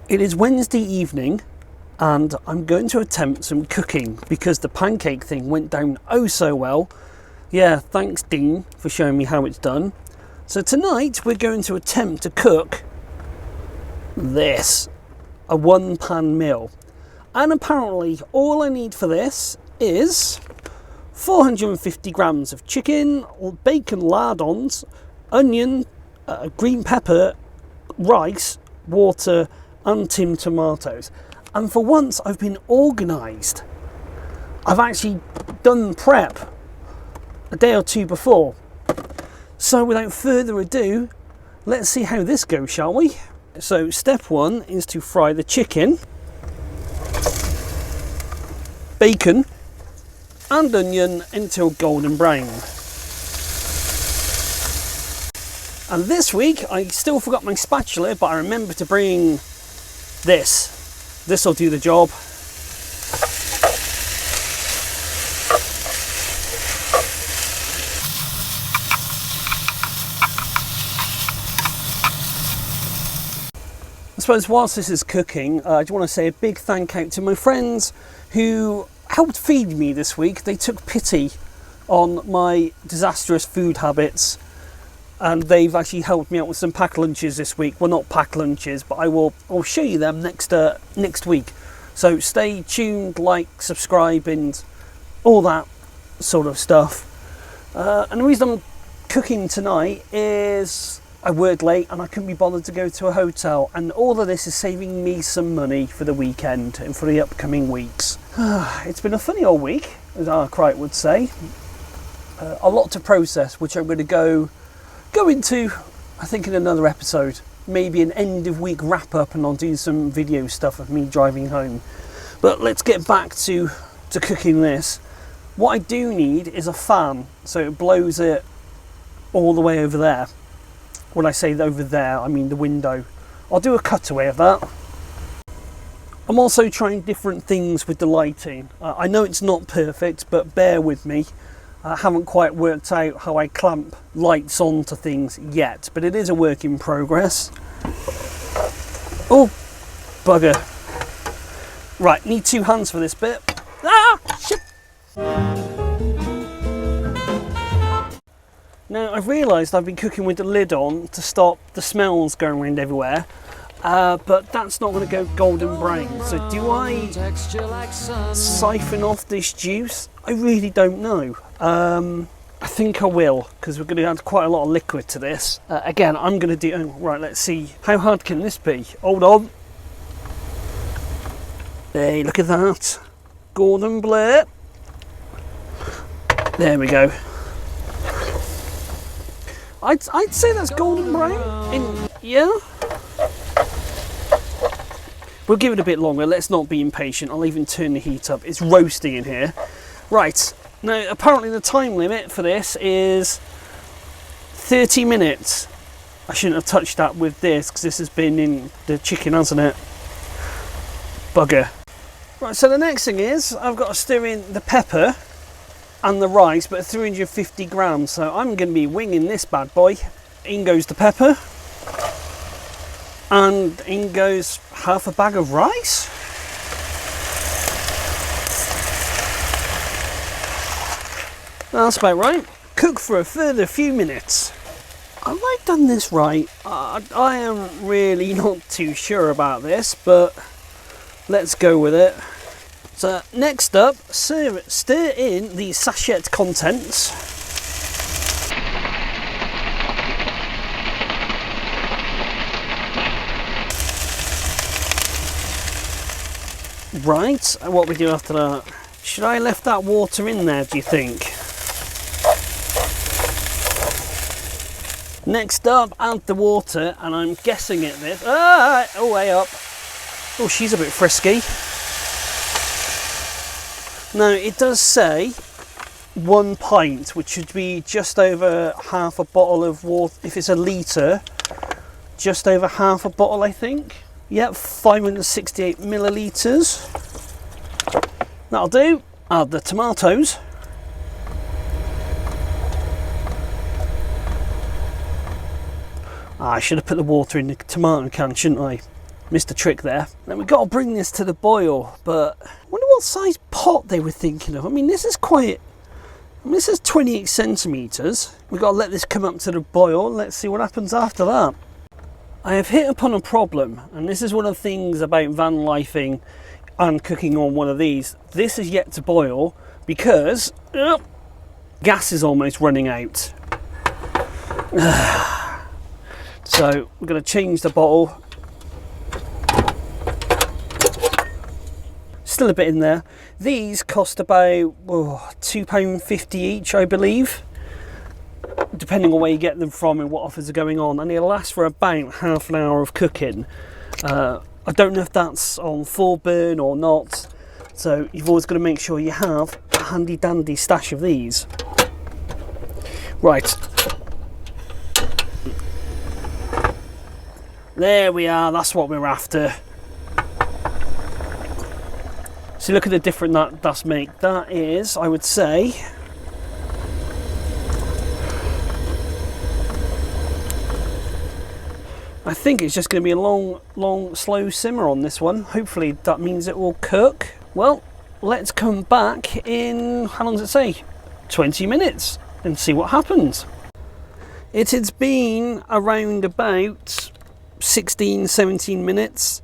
It is Wednesday evening and I'm going to attempt some cooking because the pancake thing went down oh so well. Yeah, thanks Dean for showing me how it's done. So tonight we're going to attempt to cook this, a one-pan meal. And apparently all I need for this is 450 grams of chicken, bacon lardons, onion, green pepper, rice, water and tinned tomatoes. And for once I've been organised. I've actually done prep a day or two before. So without further ado, let's see how this goes, shall we? So step one is to fry the chicken, bacon and onion until golden brown. And this week I still forgot my spatula, but I remember to bring this. This will do the job. I suppose whilst this is cooking, I just want to say a big thank out to my friends who helped feed me this week. They took pity on my disastrous food habits and they've actually helped me out with some packed lunches this week. Well, not packed lunches, but I'll show you them next week. So stay tuned, like, subscribe and all that sort of stuff. And the reason I'm cooking tonight is I worked late and I couldn't be bothered to go to a hotel, and all of this is saving me some money for the weekend and for the upcoming weeks. It's been a funny old week, as Arkwright would say. A lot to process, which I'm going to go into, I think, in another episode. Maybe an end of week wrap up, and I'll do some video stuff of me driving home. But let's get back to cooking this. What I do need is a fan, so it blows it all the way over there. When I say over there, I mean the window. I'll do a cutaway of that. I'm also trying different things with the lighting. I know it's not perfect, but bear with me. I haven't quite worked out how I clamp lights onto things yet, but it is a work in progress. Oh, bugger. Right, need two hands for this bit. Ah, shit. Now, I've realised I've been cooking with the lid on to stop the smells going around everywhere, but that's not going to go golden brown. So do I siphon off this juice? I really don't know. I think I will, because we're going to add quite a lot of liquid to this. Again, I'm going to do... Oh, right, let's see. How hard can this be? Hold on. Hey, look at that. Gordon Blair. There we go. I'd say that's golden brown. Yeah. We'll give it a bit longer. Let's not be impatient. I'll even turn the heat up. It's roasting in here. Right. Now, apparently the time limit for this is 30 minutes. I shouldn't have touched that with this because this has been in the chicken, hasn't it? Bugger. Right, so the next thing is I've got to stir in the pepper and the rice, but 350 grams. So I'm going to be winging this bad boy. In goes the pepper. And in goes half a bag of rice. That's about right. Cook for a further few minutes. Have I done this right? I am really not too sure about this, but let's go with it. So next up, stir in the sachet contents. Right, and what we do after that? Should I have left that water in there, do you think? Next up, add the water, and I'm guessing at this. Oh, way up. Oh, she's a bit frisky. Now, it does say 1 pint, which should be just over half a bottle of water. If it's a litre, just over half a bottle, I think. Yep, 568 millilitres. That'll do. Add the tomatoes. I should have put the water in the tomato can, shouldn't I? Missed a trick there. Now we've got to bring this to the boil, but I wonder what size pot they were thinking of. I mean, this is quite... this is 28 centimetres. We've got to let this come up to the boil. Let's see what happens after that. I have hit upon a problem, and this is one of the things about van lifing and cooking on one of these. This is yet to boil because gas is almost running out. So we're going to change the bottle. Still a bit in there. These cost about £2.50 each, I believe, depending on where you get them from and what offers are going on, and it'll last for about half an hour of cooking. I don't know if that's on full burn or not, so you've always got to make sure you have a handy dandy stash of these. Right, there we are, that's what we're after. So look at the difference that's make. That is, I would say, I think it's just going to be a long, slow simmer on this one. Hopefully that means it will cook. Well, let's come back in, how long does it say? 20 minutes and see what happens. It has been around about 16, 17 minutes.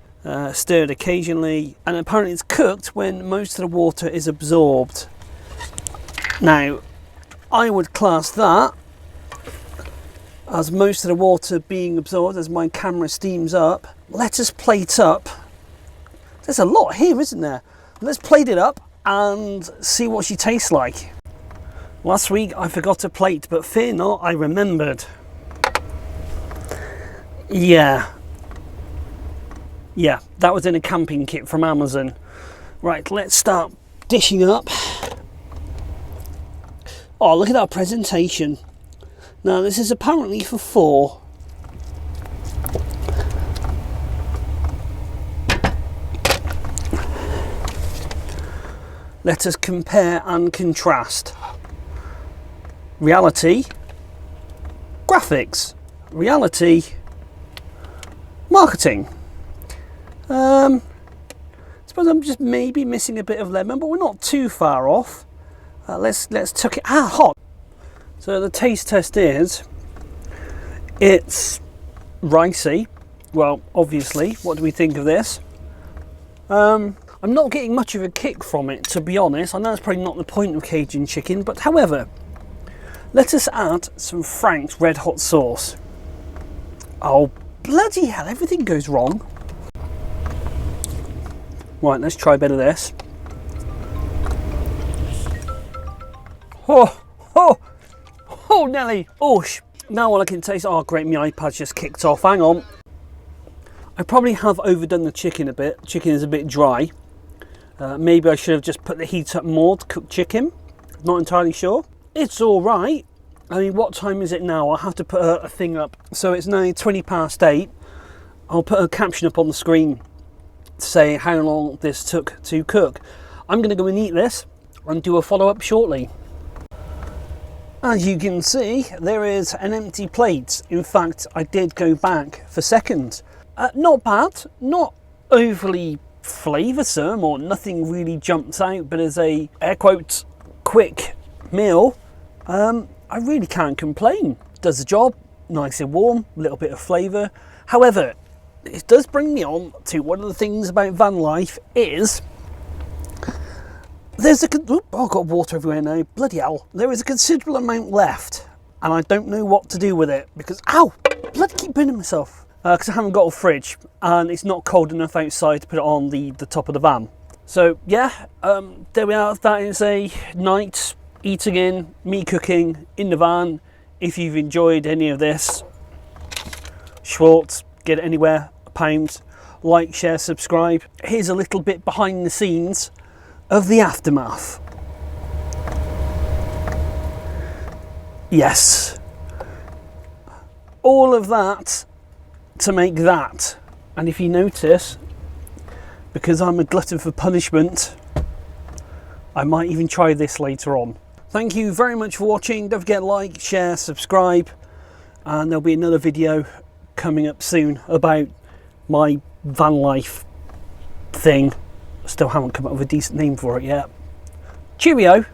Stirred occasionally, and apparently it's cooked when most of the water is absorbed. Now, I would class that as most of the water being absorbed as my camera steams up. Let us plate up. There's a lot here, isn't there? Let's plate it up and see what she tastes like. Last week I forgot to plate, but fear not, I remembered. Yeah, that was in a camping kit from Amazon. Right, let's start dishing up. Oh, look at that presentation. Now, this is apparently for 4. Let us compare and contrast. Reality, graphics, reality, marketing. I suppose I'm just maybe missing a bit of lemon, but we're not too far off. Let's tuck it. Hot. So the taste test is, it's ricey. Well, obviously, what do we think of this? I'm not getting much of a kick from it, to be honest. I know it's probably not the point of Cajun chicken, but however, let us add some Frank's red hot sauce. Oh, bloody hell, everything goes wrong. Right, let's try a bit of this. Oh, Nelly. Now all I can taste, oh great, my iPad's just kicked off, hang on. I probably have overdone the chicken a bit. Chicken is a bit dry. Maybe I should have just put the heat up more to cook chicken. Not entirely sure. It's all right. I mean, what time is it now? I'll have to put a thing up. So it's now 8:20. I'll put a caption up on the screen to say how long this took to cook. I'm going to go and eat this and do a follow-up shortly. As you can see, there is an empty plate. In fact, I did go back for seconds. Not bad, not overly flavoursome, or nothing really jumps out, but as a air quotes quick meal, I really can't complain. Does the job, nice and warm, a little bit of flavour. However, it does bring me on to one of the things about van life is there's a I've got water everywhere now, bloody hell. There is a considerable amount left and I don't know what to do with it because, ow, bloody keep burning myself. Because I haven't got a fridge and it's not cold enough outside to put it on the top of the van. So yeah, there we are. That is a night eating in, me cooking in the van. If you've enjoyed any of this, Schwartz, get it anywhere, £1. Like, share, subscribe. Here's a little bit behind the scenes of the aftermath. Yes, all of that to make that. And if you notice, because I'm a glutton for punishment, I might even try this later on. Thank you very much for watching. Don't forget to like, share, subscribe, and there'll be another video coming up soon about my van life thing. Still haven't come up with a decent name for it yet. Cheerio.